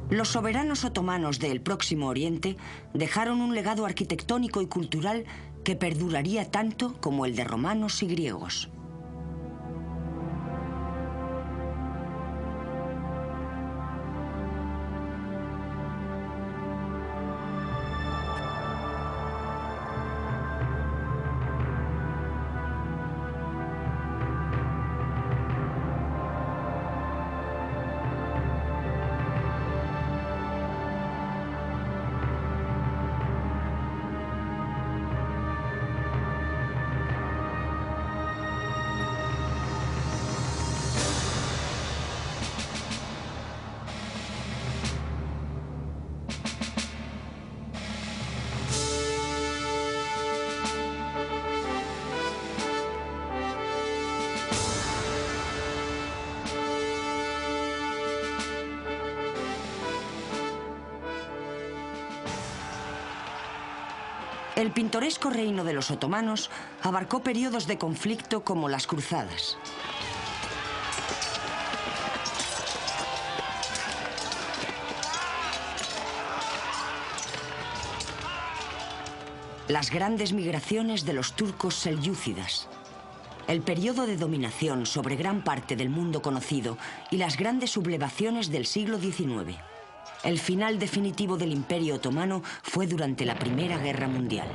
Los soberanos otomanos del Próximo Oriente dejaron un legado arquitectónico y cultural que perduraría tanto como el de romanos y griegos. El pintoresco reino de los otomanos abarcó periodos de conflicto como las cruzadas. Las grandes migraciones de los turcos selyúcidas, el periodo de dominación sobre gran parte del mundo conocido y las grandes sublevaciones del siglo XIX. El final definitivo del Imperio Otomano fue durante la Primera Guerra Mundial.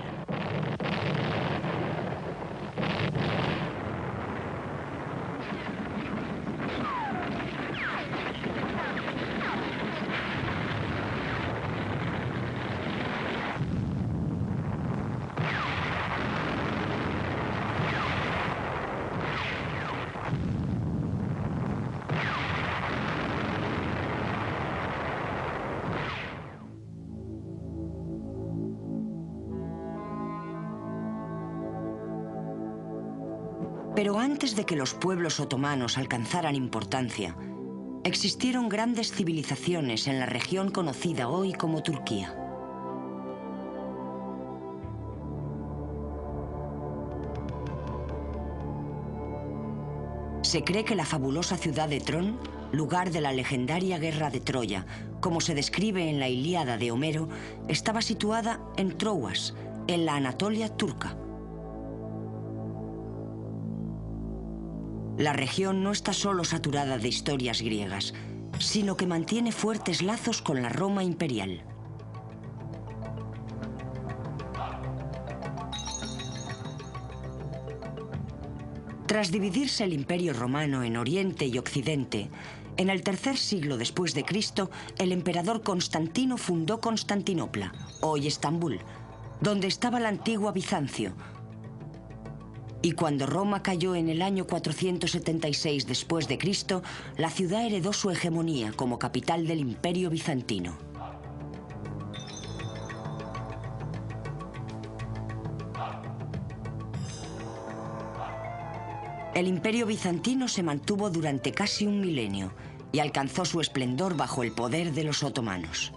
Pero antes de que los pueblos otomanos alcanzaran importancia, existieron grandes civilizaciones en la región conocida hoy como Turquía. Se cree que la fabulosa ciudad de Tron, lugar de la legendaria guerra de Troya, como se describe en la Ilíada de Homero, estaba situada en Troas, en la Anatolia turca. La región no está solo saturada de historias griegas, sino que mantiene fuertes lazos con la Roma imperial. Tras dividirse el Imperio Romano en Oriente y Occidente, en el tercer siglo después de Cristo, el emperador Constantino fundó Constantinopla, hoy Estambul, donde estaba la antigua Bizancio. Y cuando Roma cayó en el año 476 después de Cristo, la ciudad heredó su hegemonía como capital del Imperio Bizantino. El Imperio Bizantino se mantuvo durante casi un milenio y alcanzó su esplendor bajo el poder de los otomanos.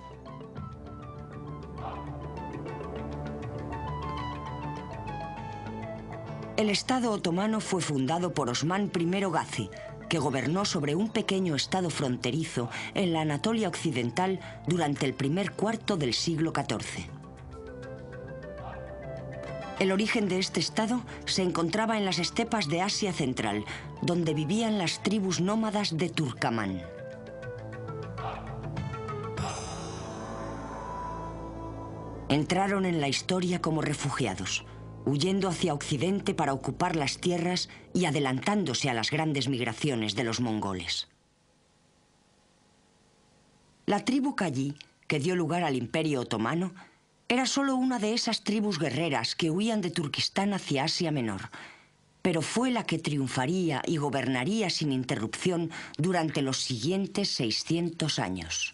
El Estado otomano fue fundado por Osmán I Gazi, que gobernó sobre un pequeño estado fronterizo en la Anatolia occidental durante el primer cuarto del siglo XIV. El origen de este estado se encontraba en las estepas de Asia Central, donde vivían las tribus nómadas de Turkamán. Entraron en la historia como refugiados, huyendo hacia Occidente para ocupar las tierras y adelantándose a las grandes migraciones de los mongoles. La tribu Kayí, que dio lugar al Imperio Otomano, era solo una de esas tribus guerreras que huían de Turquistán hacia Asia Menor, pero fue la que triunfaría y gobernaría sin interrupción durante los siguientes 600 años.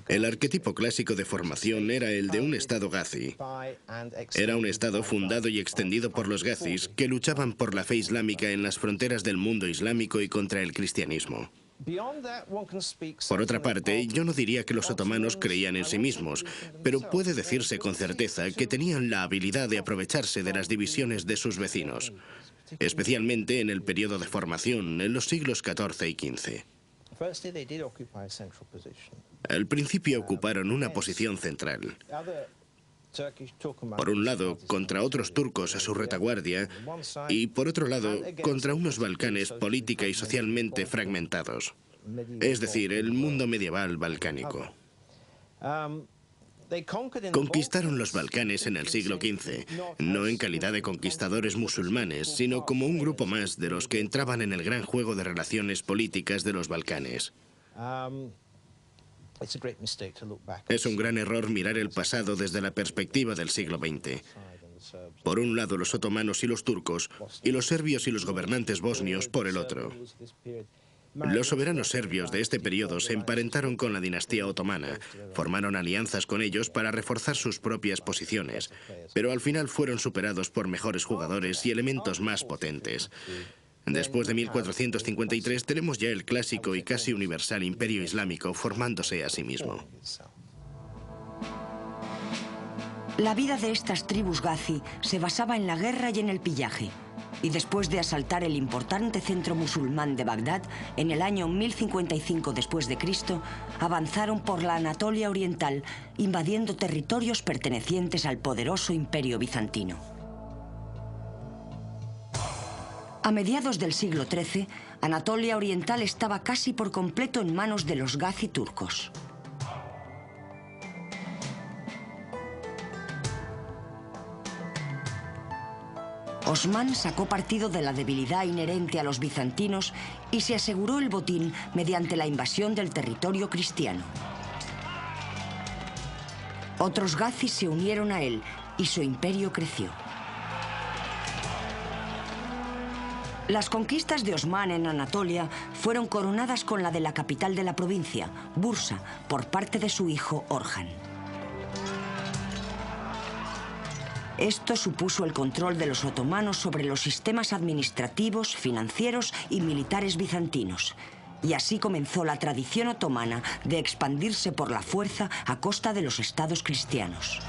El arquetipo clásico de formación era el de un estado gazi. Era un estado fundado y extendido por los gazis que luchaban por la fe islámica en las fronteras del mundo islámico y contra el cristianismo. Por otra parte, yo no diría que los otomanos creían en sí mismos, pero puede decirse con certeza que tenían la habilidad de aprovecharse de las divisiones de sus vecinos. especialmente en el periodo de formación, en los siglos XIV y XV. Al principio ocuparon una posición central. Por un lado, contra otros turcos a su retaguardia, y por otro lado, contra unos Balcanes política y socialmente fragmentados. Es decir, el mundo medieval balcánico. Conquistaron los Balcanes en el siglo XV, no en calidad de conquistadores musulmanes, sino como un grupo más de los que entraban en el gran juego de relaciones políticas de los Balcanes. Es un gran error mirar el pasado desde la perspectiva del siglo XX. Por un lado los otomanos y los turcos, y los serbios y los gobernantes bosnios por el otro. Los soberanos serbios de este periodo se emparentaron con la dinastía otomana, formaron alianzas con ellos para reforzar sus propias posiciones, pero al final fueron superados por mejores jugadores y elementos más potentes. Después de 1453 tenemos ya el clásico y casi universal imperio islámico formándose a sí mismo. La vida de estas tribus gazi se basaba en la guerra y en el pillaje. Y después de asaltar el importante centro musulmán de Bagdad, en el año 1055 después de Cristo, avanzaron por la Anatolia oriental, invadiendo territorios pertenecientes al poderoso imperio bizantino. A mediados del siglo XIII, Anatolia oriental estaba casi por completo en manos de los gazi turcos. Osmán sacó partido de la debilidad inherente a los bizantinos y se aseguró el botín mediante la invasión del territorio cristiano. Otros gazis se unieron a él y su imperio creció. Las conquistas de Osmán en Anatolia fueron coronadas con la de la capital de la provincia, Bursa, por parte de su hijo Orhan. Esto supuso el control de los otomanos sobre los sistemas administrativos, financieros y militares bizantinos. Y así comenzó la tradición otomana de expandirse por la fuerza a costa de los estados cristianos.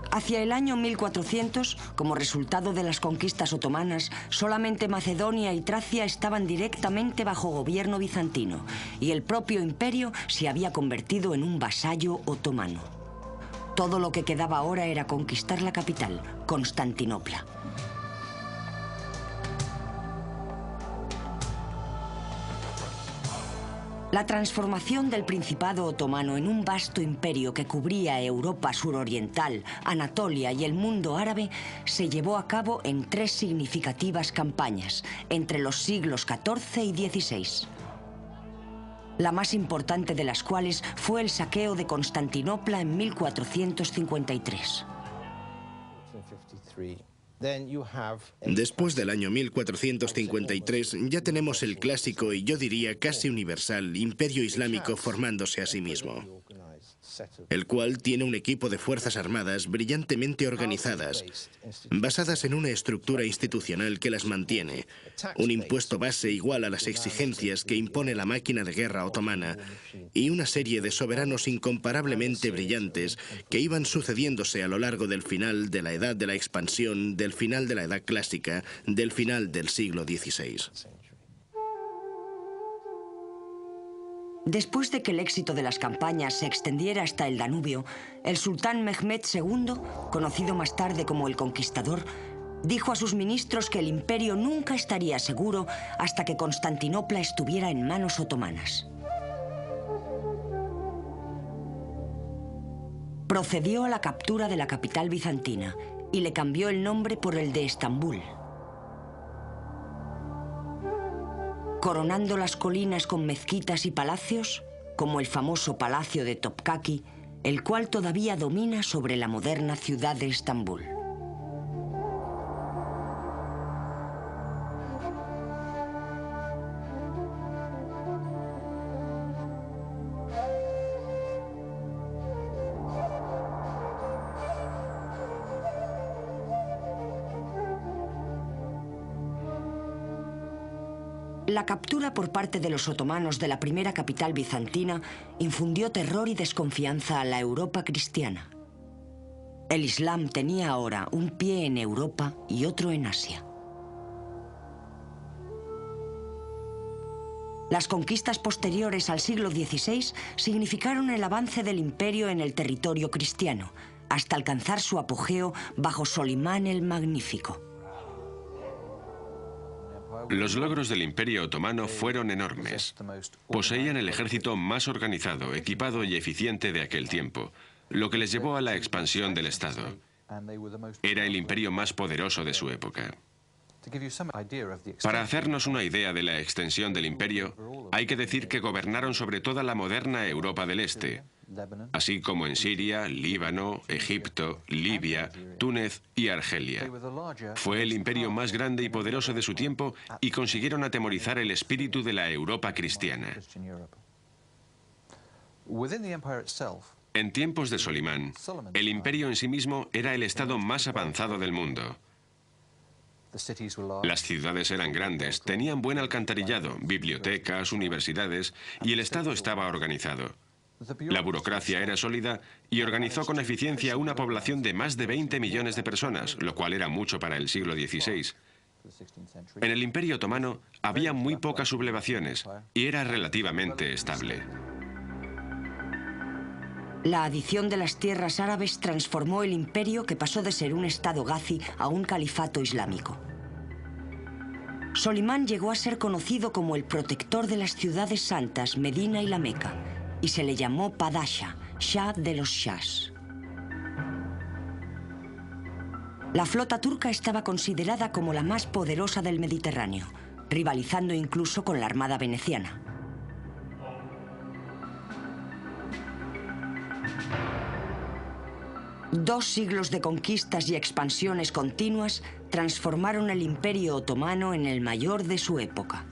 Hacia el año 1400, como resultado de las conquistas otomanas, solamente Macedonia y Tracia estaban directamente bajo gobierno bizantino, y el propio imperio se había convertido en un vasallo otomano. Todo lo que quedaba ahora era conquistar la capital, Constantinopla. La transformación del Principado otomano en un vasto imperio que cubría Europa suroriental, Anatolia y el mundo árabe se llevó a cabo en 3 significativas campañas entre los siglos XIV y XVI. La más importante de las cuales fue el saqueo de Constantinopla en 1453. Después del año 1453 ya tenemos el clásico y yo diría casi universal imperio islámico formándose a sí mismo, el cual tiene un equipo de fuerzas armadas brillantemente organizadas, basadas en una estructura institucional que las mantiene, un impuesto base igual a las exigencias que impone la máquina de guerra otomana y una serie de soberanos incomparablemente brillantes que iban sucediéndose a lo largo del final de la edad de la expansión, del final de la edad clásica, del final del siglo XVI. Después de que el éxito de las campañas se extendiera hasta el Danubio, el sultán Mehmed II, conocido más tarde como el Conquistador, dijo a sus ministros que el imperio nunca estaría seguro hasta que Constantinopla estuviera en manos otomanas. Procedió a la captura de la capital bizantina y le cambió el nombre por el de Estambul. Coronando las colinas con mezquitas y palacios, como el famoso Palacio de Topkaki, el cual todavía domina sobre la moderna ciudad de Estambul. La captura por parte de los otomanos de la primera capital bizantina infundió terror y desconfianza a la Europa cristiana. El Islam tenía ahora un pie en Europa y otro en Asia. Las conquistas posteriores al siglo XVI significaron el avance del imperio en el territorio cristiano, hasta alcanzar su apogeo bajo Solimán el Magnífico. Los logros del Imperio Otomano fueron enormes. Poseían el ejército más organizado, equipado y eficiente de aquel tiempo, lo que les llevó a la expansión del Estado. Era el imperio más poderoso de su época. Para hacernos una idea de la extensión del imperio, hay que decir que gobernaron sobre toda la moderna Europa del Este, así como en Siria, Líbano, Egipto, Libia, Túnez y Argelia. Fue el imperio más grande y poderoso de su tiempo y consiguieron atemorizar el espíritu de la Europa cristiana. En tiempos de Solimán, el imperio en sí mismo era el estado más avanzado del mundo. Las ciudades eran grandes, tenían buen alcantarillado, bibliotecas, universidades, y el Estado estaba organizado. La burocracia era sólida y organizó con eficiencia una población de más de 20 millones de personas, lo cual era mucho para el siglo XVI. En el Imperio Otomano había muy pocas sublevaciones y era relativamente estable. La adición de las tierras árabes transformó el imperio, que pasó de ser un estado gazi a un califato islámico. Solimán llegó a ser conocido como el protector de las ciudades santas Medina y la Meca, y se le llamó Padasha, Shah de los Shahs. La flota turca estaba considerada como la más poderosa del Mediterráneo, rivalizando incluso con la armada veneciana. Dos siglos de conquistas y expansiones continuas transformaron el Imperio Otomano en el mayor de su época.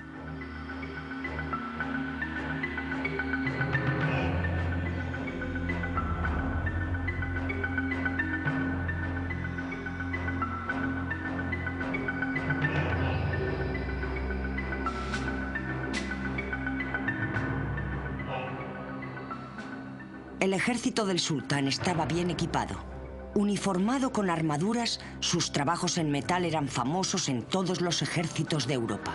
El ejército del sultán estaba bien equipado. Uniformado con armaduras, sus trabajos en metal eran famosos en todos los ejércitos de Europa.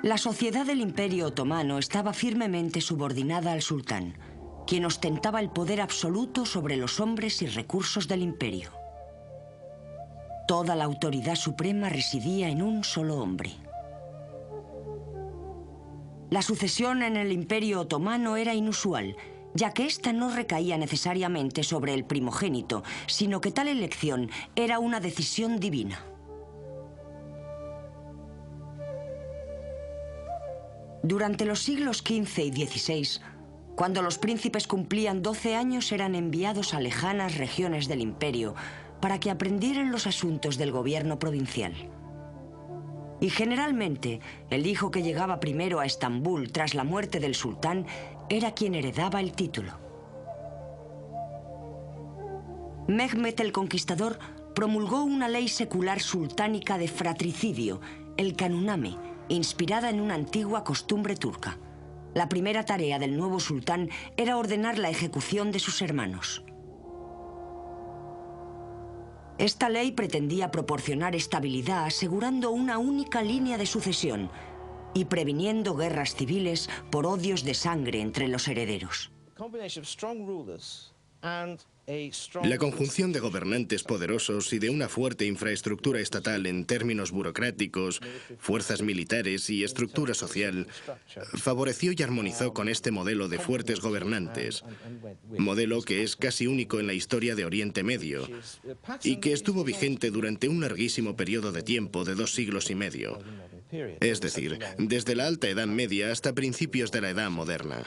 La sociedad del Imperio Otomano estaba firmemente subordinada al sultán, quien ostentaba el poder absoluto sobre los hombres y recursos del imperio. Toda la autoridad suprema residía en un solo hombre. La sucesión en el Imperio Otomano era inusual, ya que ésta no recaía necesariamente sobre el primogénito, sino que tal elección era una decisión divina. Durante los siglos XV y XVI, Cuando los príncipes cumplían 12 años eran enviados a lejanas regiones del imperio para que aprendieran los asuntos del gobierno provincial. Y generalmente, el hijo que llegaba primero a Estambul tras la muerte del sultán era quien heredaba el título. Mehmed el Conquistador promulgó una ley secular sultánica de fratricidio, el Kanuname, inspirada en una antigua costumbre turca. La primera tarea del nuevo sultán era ordenar la ejecución de sus hermanos. Esta ley pretendía proporcionar estabilidad asegurando una única línea de sucesión y previniendo guerras civiles por odios de sangre entre los herederos. La conjunción de gobernantes poderosos y de una fuerte infraestructura estatal en términos burocráticos, fuerzas militares y estructura social favoreció y armonizó con este modelo de fuertes gobernantes, modelo que es casi único en la historia de Oriente Medio y que estuvo vigente durante un larguísimo periodo de tiempo de 2 siglos y medio, es decir, desde la Alta Edad Media hasta principios de la Edad Moderna.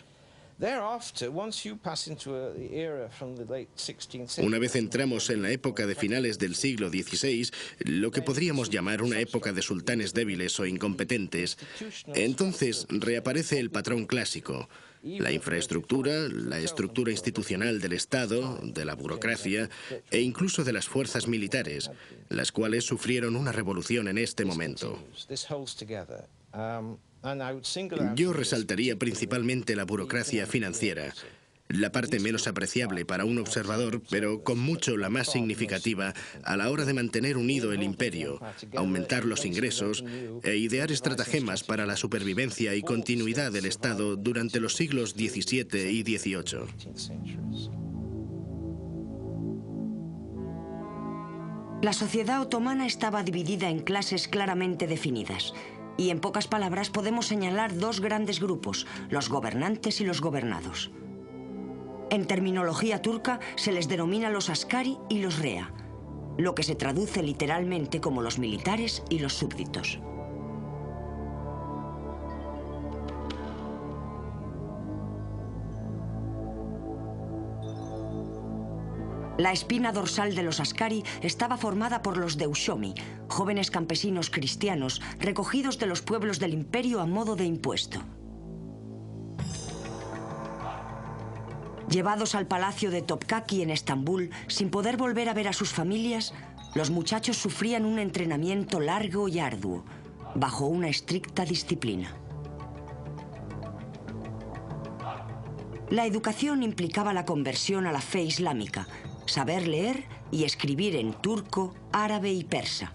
Una vez entramos en la época de finales del siglo XVI, lo que podríamos llamar una época de sultanes débiles o incompetentes, entonces reaparece el patrón clásico: la infraestructura, la estructura institucional del Estado, de la burocracia e incluso de las fuerzas militares, las cuales sufrieron una revolución en este momento. Yo resaltaría principalmente la burocracia financiera, la parte menos apreciable para un observador, pero con mucho la más significativa a la hora de mantener unido el imperio, aumentar los ingresos e idear estratagemas para la supervivencia y continuidad del Estado durante los siglos XVII y XVIII. La sociedad otomana estaba dividida en clases claramente definidas. Y en pocas palabras podemos señalar 2 grandes grupos, los gobernantes y los gobernados. En terminología turca se les denomina los askari y los rea, lo que se traduce literalmente como los militares y los súbditos. La espina dorsal de los askari estaba formada por los deushomi, jóvenes campesinos cristianos recogidos de los pueblos del imperio a modo de impuesto. Llevados al palacio de Topkaki en Estambul, sin poder volver a ver a sus familias, los muchachos sufrían un entrenamiento largo y arduo, bajo una estricta disciplina. La educación implicaba la conversión a la fe islámica, saber leer y escribir en turco, árabe y persa.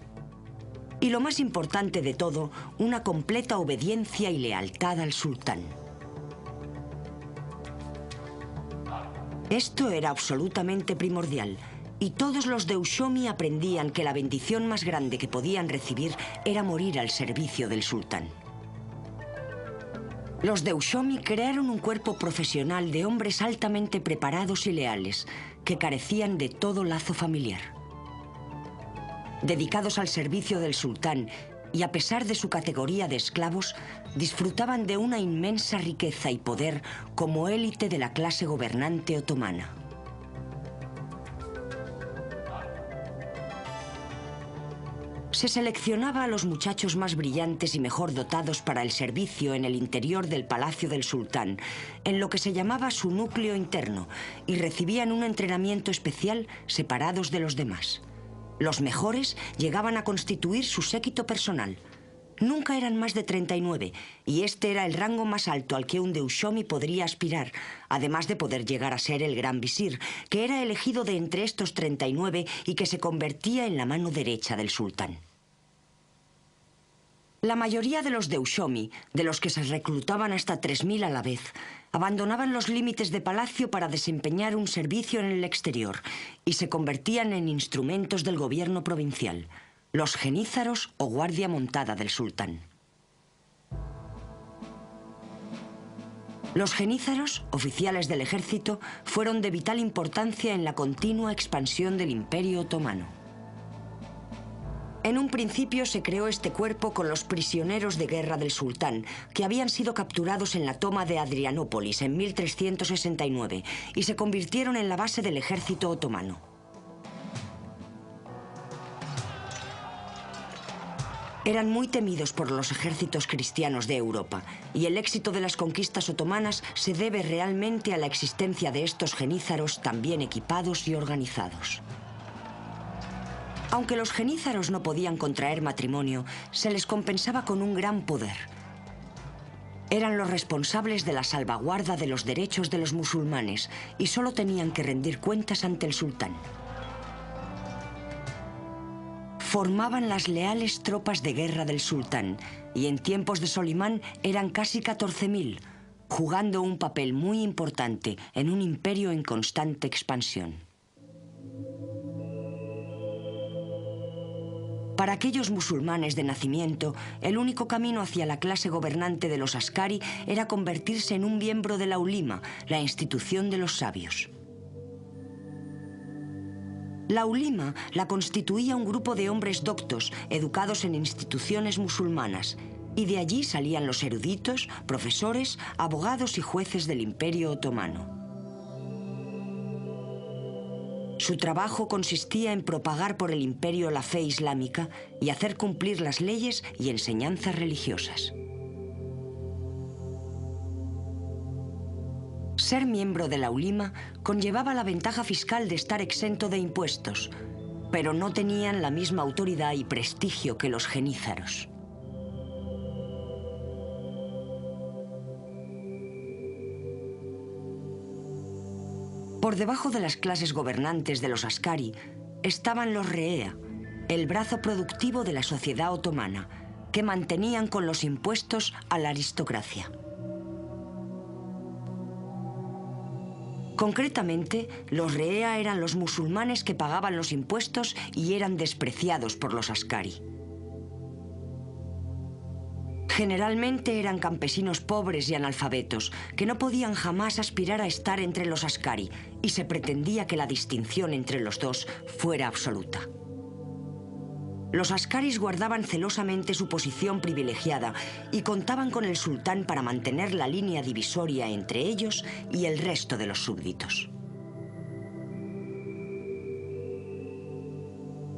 Y lo más importante de todo, una completa obediencia y lealtad al sultán. Esto era absolutamente primordial, y todos los deushomi aprendían que la bendición más grande que podían recibir era morir al servicio del sultán. Los deushomi crearon un cuerpo profesional de hombres altamente preparados y leales, que carecían de todo lazo familiar. Dedicados al servicio del sultán y a pesar de su categoría de esclavos, disfrutaban de una inmensa riqueza y poder como élite de la clase gobernante otomana. Se seleccionaba a los muchachos más brillantes y mejor dotados para el servicio en el interior del palacio del sultán, en lo que se llamaba su núcleo interno, y recibían un entrenamiento especial separados de los demás. Los mejores llegaban a constituir su séquito personal. Nunca eran más de 39, y este era el rango más alto al que un deushomi podría aspirar, además de poder llegar a ser el gran visir, que era elegido de entre estos 39 y que se convertía en la mano derecha del sultán. La mayoría de los deushomi, de los que se reclutaban hasta 3000 a la vez, abandonaban los límites de palacio para desempeñar un servicio en el exterior y se convertían en instrumentos del gobierno provincial, los genízaros o guardia montada del sultán. Los genízaros, oficiales del ejército, fueron de vital importancia en la continua expansión del Imperio Otomano. En un principio se creó este cuerpo con los prisioneros de guerra del sultán, que habían sido capturados en la toma de Adrianópolis en 1369 y se convirtieron en la base del ejército otomano. Eran muy temidos por los ejércitos cristianos de Europa, y el éxito de las conquistas otomanas se debe realmente a la existencia de estos genízaros tan bien equipados y organizados. Aunque los genízaros no podían contraer matrimonio, se les compensaba con un gran poder. Eran los responsables de la salvaguarda de los derechos de los musulmanes y solo tenían que rendir cuentas ante el sultán. Formaban las leales tropas de guerra del sultán y en tiempos de Solimán eran casi 14.000, jugando un papel muy importante en un imperio en constante expansión. Para aquellos musulmanes de nacimiento, el único camino hacia la clase gobernante de los askari era convertirse en un miembro de la ulima, la institución de los sabios. La ulima la constituía un grupo de hombres doctos, educados en instituciones musulmanas, y de allí salían los eruditos, profesores, abogados y jueces del Imperio Otomano. Su trabajo consistía en propagar por el imperio la fe islámica y hacer cumplir las leyes y enseñanzas religiosas. Ser miembro de la ulima conllevaba la ventaja fiscal de estar exento de impuestos, pero no tenían la misma autoridad y prestigio que los genízaros. Por debajo de las clases gobernantes de los askari estaban los reea, el brazo productivo de la sociedad otomana, que mantenían con los impuestos a la aristocracia. Concretamente, los reea eran los musulmanes que pagaban los impuestos y eran despreciados por los askari. Generalmente eran campesinos pobres y analfabetos, que no podían jamás aspirar a estar entre los askari, y se pretendía que la distinción entre los dos fuera absoluta. Los askaris guardaban celosamente su posición privilegiada y contaban con el sultán para mantener la línea divisoria entre ellos y el resto de los súbditos.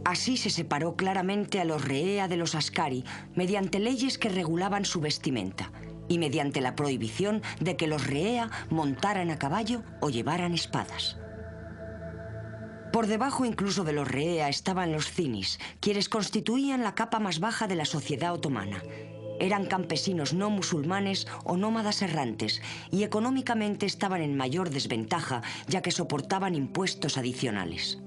Así se separó claramente a los reea de los askari mediante leyes que regulaban su vestimenta y mediante la prohibición de que los reea montaran a caballo o llevaran espadas. Por debajo incluso de los reea estaban los zinis, quienes constituían la capa más baja de la sociedad otomana. Eran campesinos no musulmanes o nómadas errantes y económicamente estaban en mayor desventaja ya que soportaban impuestos adicionales.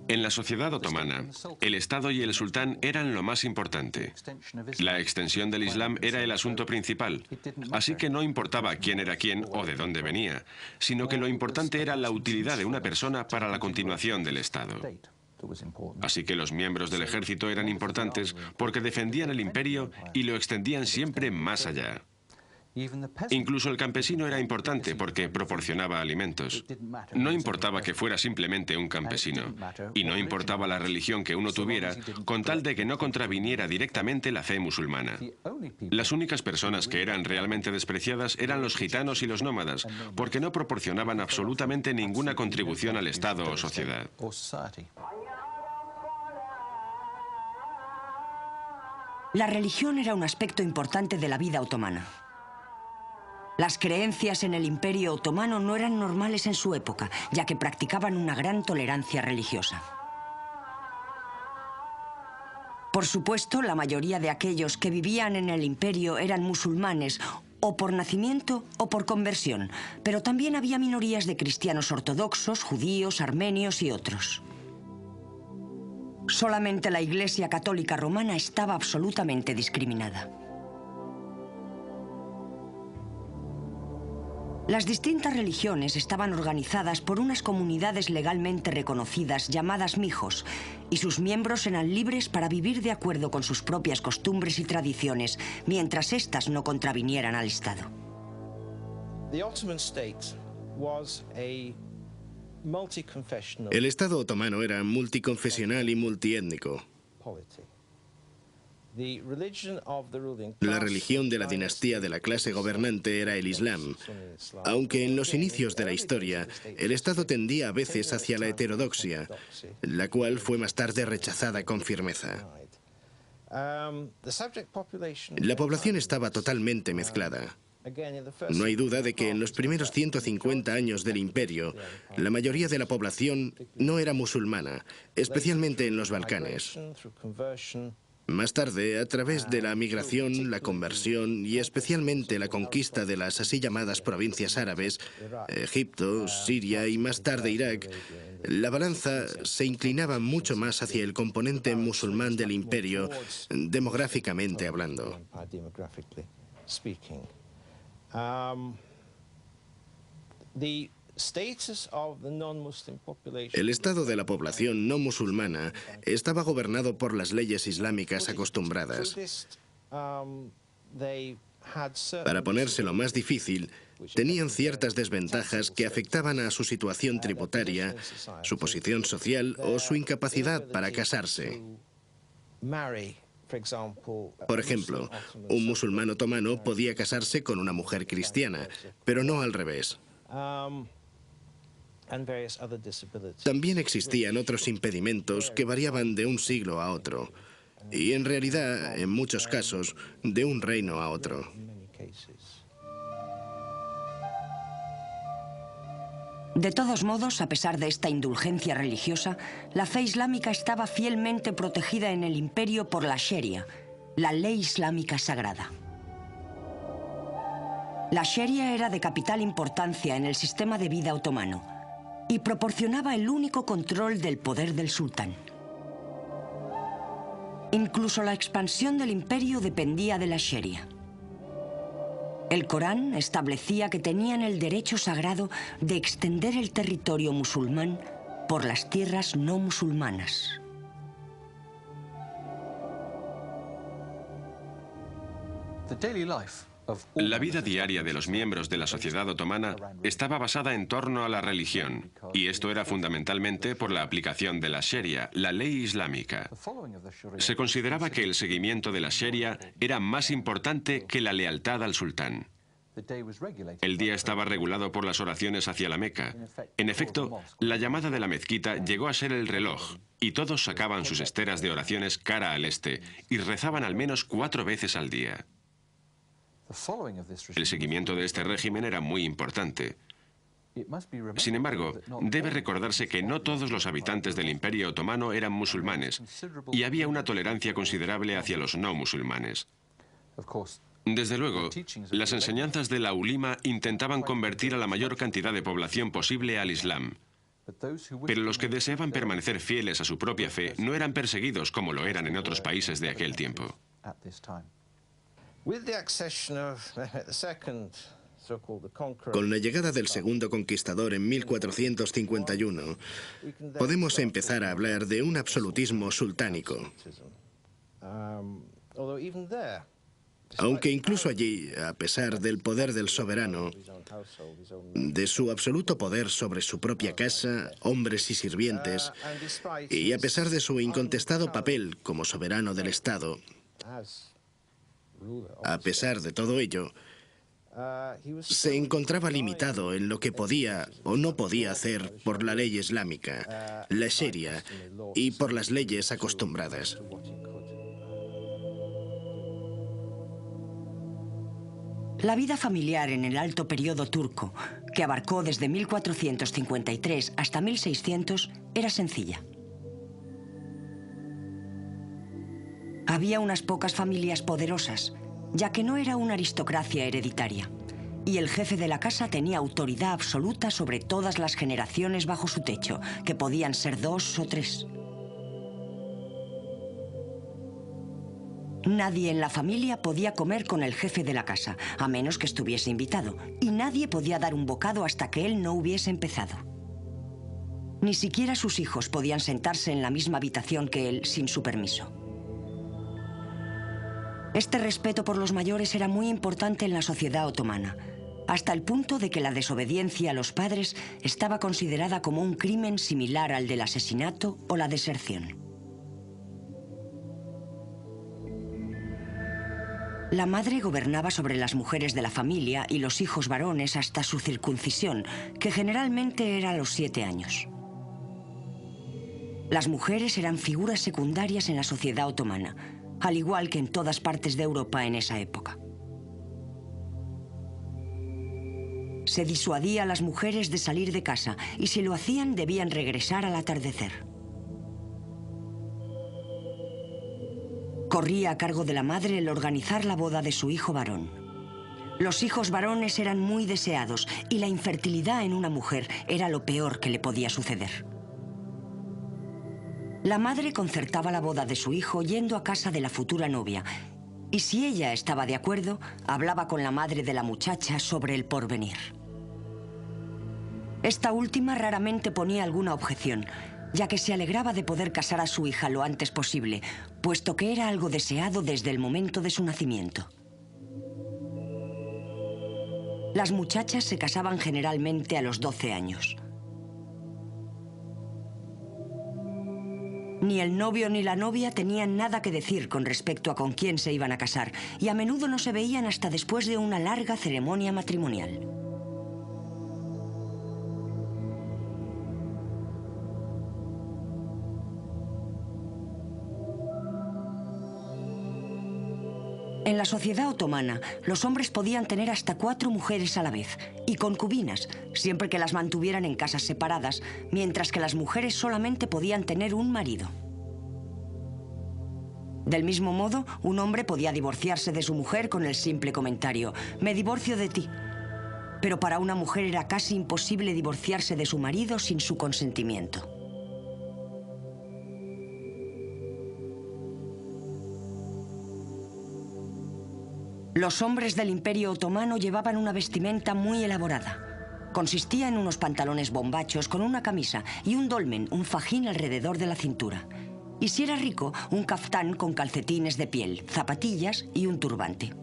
En la sociedad otomana, el Estado y el sultán eran lo más importante. La extensión del Islam era el asunto principal, así que no importaba quién era quién o de dónde venía, sino que lo importante era la utilidad de una persona para la continuación del Estado. Así que los miembros del ejército eran importantes porque defendían el imperio y lo extendían siempre más allá. Incluso el campesino era importante porque proporcionaba alimentos. No importaba que fuera simplemente un campesino, y no importaba la religión que uno tuviera, con tal de que no contraviniera directamente la fe musulmana. Las únicas personas que eran realmente despreciadas eran los gitanos y los nómadas, porque no proporcionaban absolutamente ninguna contribución al Estado o sociedad. La religión era un aspecto importante de la vida otomana. Las creencias en el Imperio Otomano no eran normales en su época, ya que practicaban una gran tolerancia religiosa. Por supuesto, la mayoría de aquellos que vivían en el imperio eran musulmanes, o por nacimiento o por conversión, pero también había minorías de cristianos ortodoxos, judíos, armenios y otros. Solamente la Iglesia Católica Romana estaba absolutamente discriminada. Las distintas religiones estaban organizadas por unas comunidades legalmente reconocidas llamadas mijos, y sus miembros eran libres para vivir de acuerdo con sus propias costumbres y tradiciones, mientras éstas no contravinieran al Estado. El Estado otomano era multiconfesional y multiétnico. La religión de la dinastía de la clase gobernante era el Islam, aunque en los inicios de la historia el Estado tendía a veces hacia la heterodoxia, la cual fue más tarde rechazada con firmeza. La población estaba totalmente mezclada. No hay duda de que en los primeros 150 años del imperio, la mayoría de la población no era musulmana, especialmente en los Balcanes. Más tarde, a través de la migración, la conversión y especialmente la conquista de las así llamadas provincias árabes, Egipto, Siria y más tarde Irak, la balanza se inclinaba mucho más hacia el componente musulmán del imperio, demográficamente hablando. El estado de la población no musulmana estaba gobernado por las leyes islámicas acostumbradas. Para ponérselo más difícil, tenían ciertas desventajas que afectaban a su situación tributaria, su posición social o su incapacidad para casarse. Por ejemplo, un musulmán otomano podía casarse con una mujer cristiana, pero no al revés. También existían otros impedimentos que variaban de un siglo a otro, y en realidad, en muchos casos, de un reino a otro. De todos modos, a pesar de esta indulgencia religiosa, la fe islámica estaba fielmente protegida en el imperio por la Sharia, la ley islámica sagrada. La Sharia era de capital importancia en el sistema de vida otomano y proporcionaba el único control del poder del sultán. Incluso la expansión del imperio dependía de la Sharia. El Corán establecía que tenían el derecho sagrado de extender el territorio musulmán por las tierras no musulmanas. La vida diaria de los miembros de la sociedad otomana estaba basada en torno a la religión, y esto era fundamentalmente por la aplicación de la Sharia, la ley islámica. Se consideraba que el seguimiento de la Sharia era más importante que la lealtad al sultán. El día estaba regulado por las oraciones hacia la Meca. En efecto, la llamada de la mezquita llegó a ser el reloj, y todos sacaban sus esteras de oraciones cara al este y rezaban al menos 4 veces al día. El seguimiento de este régimen era muy importante. Sin embargo, debe recordarse que no todos los habitantes del Imperio Otomano eran musulmanes, y había una tolerancia considerable hacia los no musulmanes. Desde luego, las enseñanzas de la ulima intentaban convertir a la mayor cantidad de población posible al Islam. Pero los que deseaban permanecer fieles a su propia fe no eran perseguidos como lo eran en otros países de aquel tiempo. Con la llegada del segundo conquistador en 1451, podemos empezar a hablar de un absolutismo sultánico. Aunque incluso allí, a pesar del poder del soberano, de su absoluto poder sobre su propia casa, hombres y sirvientes, y a pesar de su incontestado papel como soberano del Estado, a pesar de todo ello, se encontraba limitado en lo que podía o no podía hacer por la ley islámica, la Sharia, y por las leyes acostumbradas. La vida familiar en el alto periodo turco, que abarcó desde 1453 hasta 1600, era sencilla. Había unas pocas familias poderosas, ya que no era una aristocracia hereditaria, y el jefe de la casa tenía autoridad absoluta sobre todas las generaciones bajo su techo, que podían ser 2 o 3. Nadie en la familia podía comer con el jefe de la casa, a menos que estuviese invitado, y nadie podía dar un bocado hasta que él no hubiese empezado. Ni siquiera sus hijos podían sentarse en la misma habitación que él sin su permiso. Este respeto por los mayores era muy importante en la sociedad otomana, hasta el punto de que la desobediencia a los padres estaba considerada como un crimen similar al del asesinato o la deserción. La madre gobernaba sobre las mujeres de la familia y los hijos varones hasta su circuncisión, que generalmente era a los 7 años. Las mujeres eran figuras secundarias en la sociedad otomana, al igual que en todas partes de Europa en esa época. Se disuadía a las mujeres de salir de casa y si lo hacían debían regresar al atardecer. Corría a cargo de la madre el organizar la boda de su hijo varón. Los hijos varones eran muy deseados y la infertilidad en una mujer era lo peor que le podía suceder. La madre concertaba la boda de su hijo yendo a casa de la futura novia y si ella estaba de acuerdo, hablaba con la madre de la muchacha sobre el porvenir. Esta última raramente ponía alguna objeción, ya que se alegraba de poder casar a su hija lo antes posible, puesto que era algo deseado desde el momento de su nacimiento. Las muchachas se casaban generalmente a los 12 años. Ni el novio ni la novia tenían nada que decir con respecto a con quién se iban a casar, y a menudo no se veían hasta después de una larga ceremonia matrimonial. En la sociedad otomana, los hombres podían tener hasta 4 mujeres a la vez, y concubinas, siempre que las mantuvieran en casas separadas, mientras que las mujeres solamente podían tener un marido. Del mismo modo, un hombre podía divorciarse de su mujer con el simple comentario, «Me divorcio de ti». Pero para una mujer era casi imposible divorciarse de su marido sin su consentimiento. Los hombres del Imperio Otomano llevaban una vestimenta muy elaborada. Consistía en unos pantalones bombachos con una camisa y un dolmen, un fajín alrededor de la cintura. Y si era rico, un caftán con calcetines de piel, zapatillas y un turbante.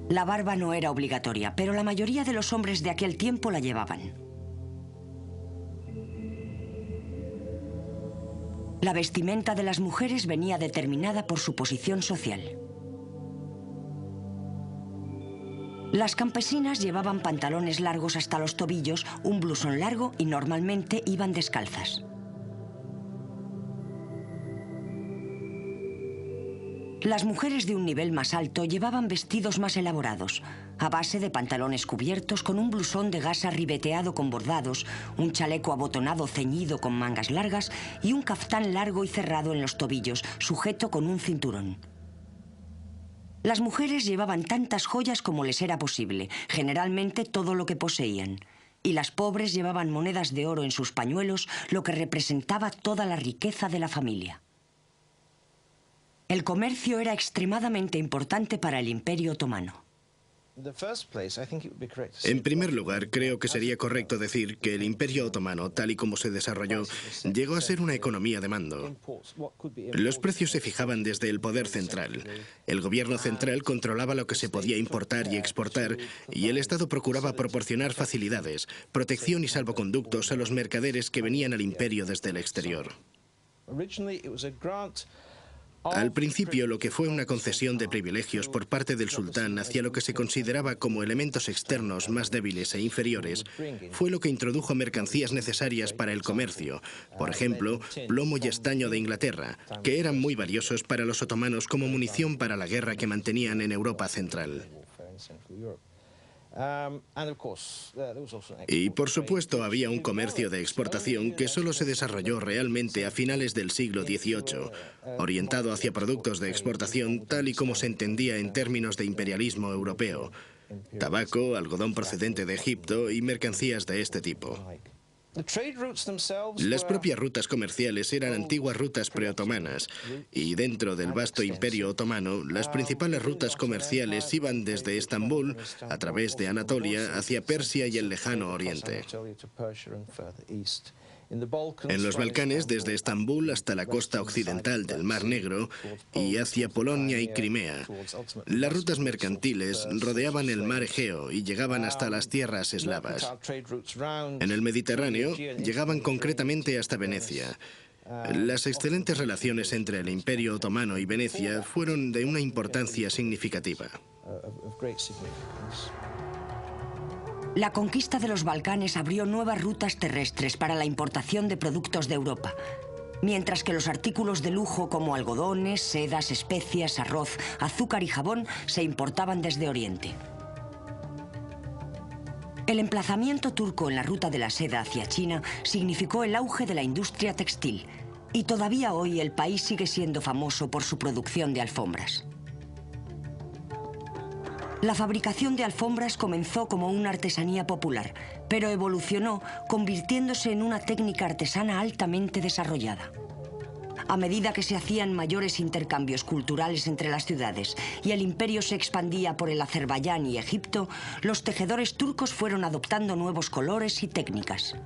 La barba no era obligatoria, pero la mayoría de los hombres de aquel tiempo la llevaban. La vestimenta de las mujeres venía determinada por su posición social. Las campesinas llevaban pantalones largos hasta los tobillos, un blusón largo y normalmente iban descalzas. Las mujeres de un nivel más alto llevaban vestidos más elaborados, a base de pantalones cubiertos con un blusón de gasa ribeteado con bordados, un chaleco abotonado ceñido con mangas largas y un caftán largo y cerrado en los tobillos, sujeto con un cinturón. Las mujeres llevaban tantas joyas como les era posible, generalmente todo lo que poseían, y las pobres llevaban monedas de oro en sus pañuelos, lo que representaba toda la riqueza de la familia. El comercio era extremadamente importante para el Imperio Otomano. En primer lugar, creo que sería correcto decir que el Imperio Otomano, tal y como se desarrolló, llegó a ser una economía de mando. Los precios se fijaban desde el poder central. El gobierno central controlaba lo que se podía importar y exportar, y el Estado procuraba proporcionar facilidades, protección y salvoconductos a los mercaderes que venían al imperio desde el exterior. Al principio, lo que fue una concesión de privilegios por parte del sultán hacia lo que se consideraba como elementos externos más débiles e inferiores, fue lo que introdujo mercancías necesarias para el comercio, por ejemplo, plomo y estaño de Inglaterra, que eran muy valiosos para los otomanos como munición para la guerra que mantenían en Europa central. Y por supuesto había un comercio de exportación que solo se desarrolló realmente a finales del siglo XVIII, orientado hacia productos de exportación tal y como se entendía en términos de imperialismo europeo: tabaco, algodón procedente de Egipto y mercancías de este tipo. Las propias rutas comerciales eran antiguas rutas preotomanas, y dentro del vasto imperio otomano, las principales rutas comerciales iban desde Estambul, a través de Anatolia, hacia Persia y el lejano Oriente. En los Balcanes, desde Estambul hasta la costa occidental del Mar Negro y hacia Polonia y Crimea. Las rutas mercantiles rodeaban el mar Egeo y llegaban hasta las tierras eslavas. En el Mediterráneo, llegaban concretamente hasta Venecia. Las excelentes relaciones entre el Imperio Otomano y Venecia fueron de una importancia significativa. La conquista de los Balcanes abrió nuevas rutas terrestres para la importación de productos de Europa, mientras que los artículos de lujo como algodones, sedas, especias, arroz, azúcar y jabón se importaban desde Oriente. El emplazamiento turco en la ruta de la seda hacia China significó el auge de la industria textil, y todavía hoy el país sigue siendo famoso por su producción de alfombras. La fabricación de alfombras comenzó como una artesanía popular, pero evolucionó convirtiéndose en una técnica artesana altamente desarrollada. A medida que se hacían mayores intercambios culturales entre las ciudades y el imperio se expandía por el Azerbaiyán y Egipto, los tejedores turcos fueron adoptando nuevos colores y técnicas.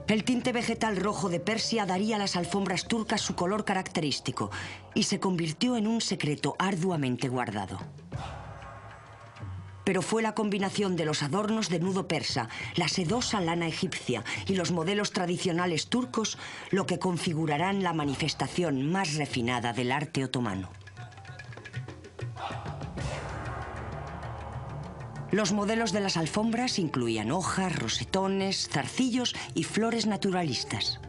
El tinte vegetal rojo de Persia daría a las alfombras turcas su color característico y se convirtió en un secreto arduamente guardado. Pero fue la combinación de los adornos de nudo persa, la sedosa lana egipcia y los modelos tradicionales turcos lo que configurarán la manifestación más refinada del arte otomano. Los modelos de las alfombras incluían hojas, rosetones, zarcillos y flores naturalistas.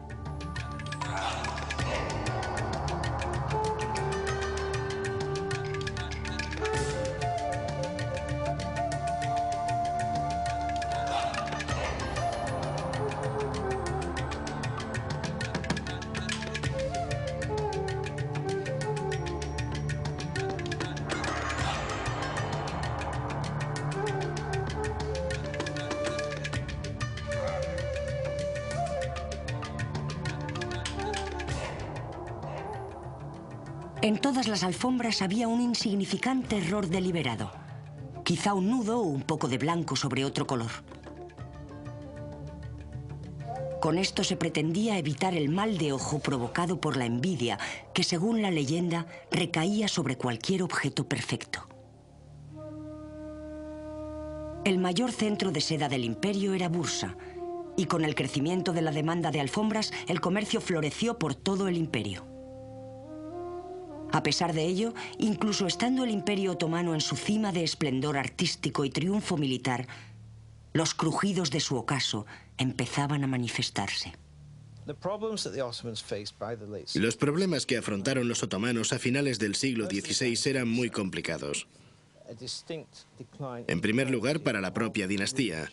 En todas las alfombras había un insignificante error deliberado. Quizá un nudo o un poco de blanco sobre otro color. Con esto se pretendía evitar el mal de ojo provocado por la envidia, que según la leyenda recaía sobre cualquier objeto perfecto. El mayor centro de seda del imperio era Bursa, y con el crecimiento de la demanda de alfombras, el comercio floreció por todo el imperio. A pesar de ello, incluso estando el Imperio Otomano en su cima de esplendor artístico y triunfo militar, los crujidos de su ocaso empezaban a manifestarse. Los problemas que afrontaron los otomanos a finales del siglo XVI eran muy complicados. En primer lugar, para la propia dinastía.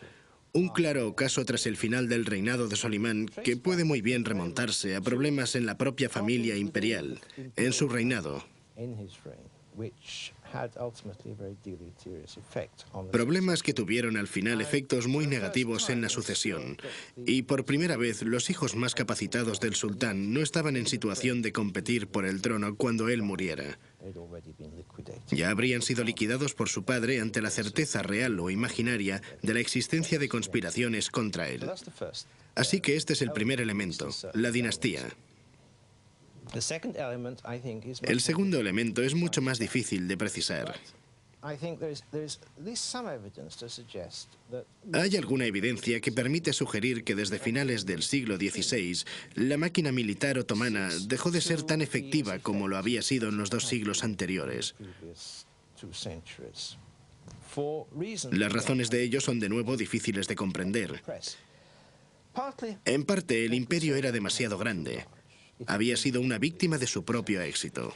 Un claro ocaso tras el final del reinado de Solimán, que puede muy bien remontarse a problemas en la propia familia imperial, en su reinado. Problemas que tuvieron al final efectos muy negativos en la sucesión. Y por primera vez, los hijos más capacitados del sultán no estaban en situación de competir por el trono cuando él muriera. Ya habrían sido liquidados por su padre ante la certeza real o imaginaria de la existencia de conspiraciones contra él. Así que este es el primer elemento, la dinastía. El segundo elemento es mucho más difícil de precisar. Hay alguna evidencia que permite sugerir que desde finales del siglo XVI la máquina militar otomana dejó de ser tan efectiva como lo había sido en los 2 siglos anteriores. Las razones de ello son de nuevo difíciles de comprender. En parte, el imperio era demasiado grande. Había sido una víctima de su propio éxito.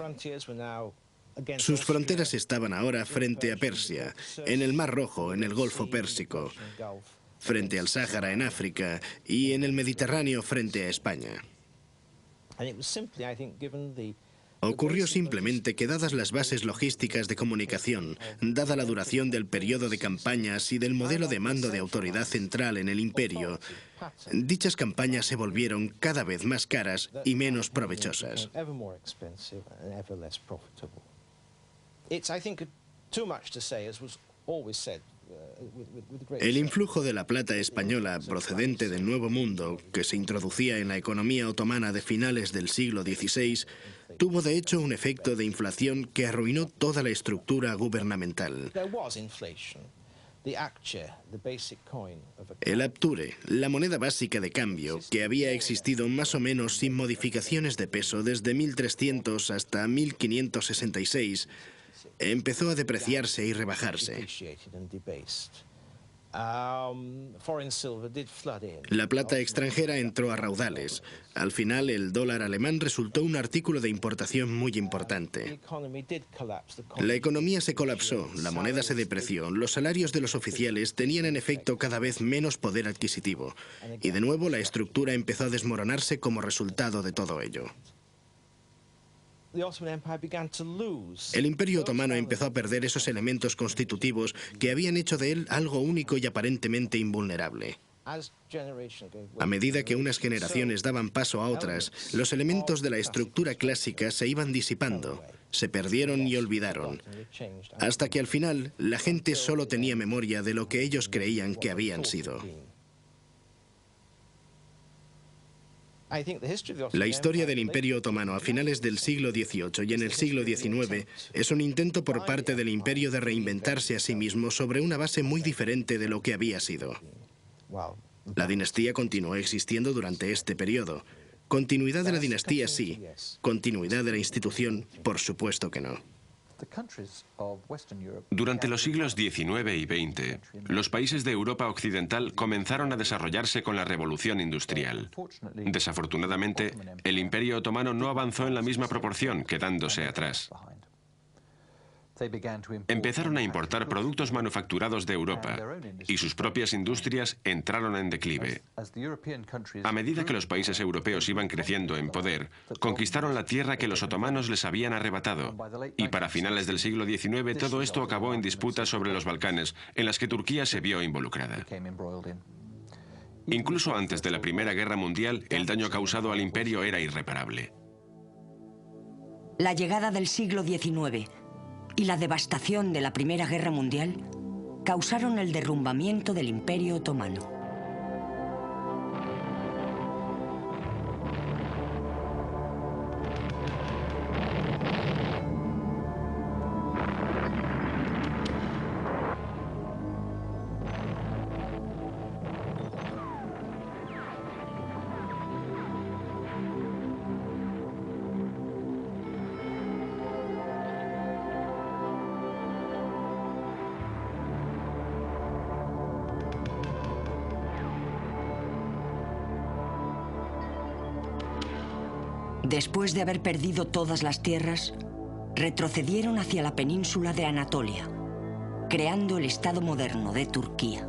Sus fronteras estaban ahora frente a Persia, en el Mar Rojo, en el Golfo Pérsico, frente al Sáhara en África y en el Mediterráneo frente a España. Ocurrió simplemente que, dadas las bases logísticas de comunicación, dada la duración del periodo de campañas y del modelo de mando de autoridad central en el imperio, dichas campañas se volvieron cada vez más caras y menos provechosas. El influjo de la plata española procedente del Nuevo Mundo, que se introducía en la economía otomana de finales del siglo XVI, tuvo de hecho un efecto de inflación que arruinó toda la estructura gubernamental. El apture, la moneda básica de cambio, que había existido más o menos sin modificaciones de peso desde 1300 hasta 1566, empezó a depreciarse y rebajarse. La plata extranjera entró a raudales. Al final, el dólar alemán resultó un artículo de importación muy importante. La economía se colapsó, la moneda se depreció, los salarios de los oficiales tenían en efecto cada vez menos poder adquisitivo. Y de nuevo la estructura empezó a desmoronarse como resultado de todo ello. El Imperio Otomano empezó a perder esos elementos constitutivos que habían hecho de él algo único y aparentemente invulnerable. A medida que unas generaciones daban paso a otras, los elementos de la estructura clásica se iban disipando, se perdieron y olvidaron, hasta que al final la gente solo tenía memoria de lo que ellos creían que habían sido. La historia del Imperio Otomano a finales del siglo XVIII y en el siglo XIX es un intento por parte del imperio de reinventarse a sí mismo sobre una base muy diferente de lo que había sido. La dinastía continuó existiendo durante este periodo. Continuidad de la dinastía sí, continuidad de la institución, por supuesto que no. Durante los siglos XIX y XX, los países de Europa Occidental comenzaron a desarrollarse con la revolución industrial. Desafortunadamente, el Imperio Otomano no avanzó en la misma proporción, quedándose atrás. Empezaron a importar productos manufacturados de Europa y sus propias industrias entraron en declive. A medida que los países europeos iban creciendo en poder, conquistaron la tierra que los otomanos les habían arrebatado. Y para finales del siglo XIX todo esto acabó en disputas sobre los Balcanes, en las que Turquía se vio involucrada. Incluso antes de la Primera Guerra Mundial, el daño causado al imperio era irreparable. La llegada del siglo XIX y la devastación de la Primera Guerra Mundial causaron el derrumbamiento del Imperio Otomano. Después de haber perdido todas las tierras, retrocedieron hacia la península de Anatolia, creando el Estado moderno de Turquía.